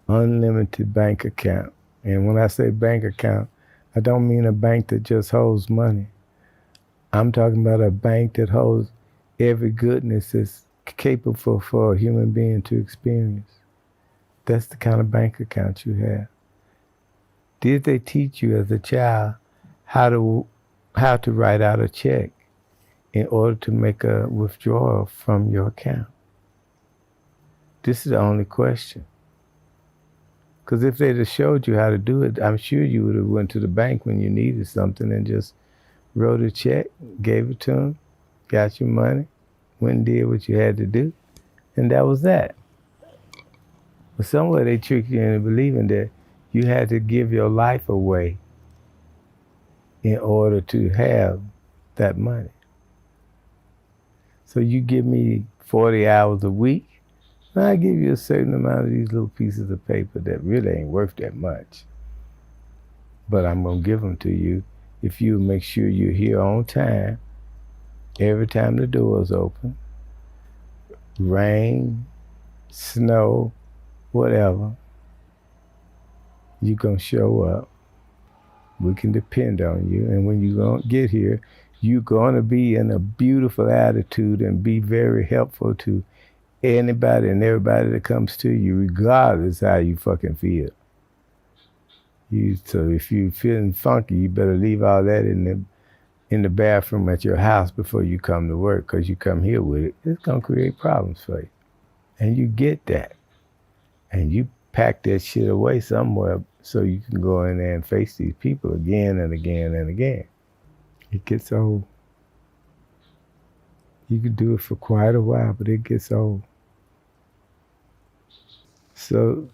unlimited bank account. And when I say bank account, I don't mean a bank that just holds money. I'm talking about a bank that holds every goodness that's capable for a human being to experience. That's the kind of bank account you have. Did they teach you as a child how to write out a check in order to make a withdrawal from your account? This is the only question. Because if they'd have showed you how to do it, I'm sure you would have went to the bank when you needed something and just wrote a check, gave it to them, got your money, went and did what you had to do, and that was that. But somewhere they tricked you into believing that you had to give your life away in order to have that money. So you give me 40 hours a week, and I give you a certain amount of these little pieces of paper that really ain't worth that much. But I'm gonna give them to you if you make sure you're here on time, every time the door's open, rain, snow, whatever, you're gonna show up. We can depend on you. And when you gonna get here, you're gonna be in a beautiful attitude and be very helpful to anybody and everybody that comes to you, regardless how you fucking feel. So if you're feeling funky, you better leave all that in the bathroom at your house before you come to work, because you come here with it, it's gonna create problems for you. And you get that. And you pack that shit away somewhere so you can go in there and face these people again and again and again. It gets old. You can do it for quite a while, but it gets old. So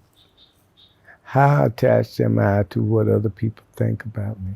how attached am I to what other people think about me?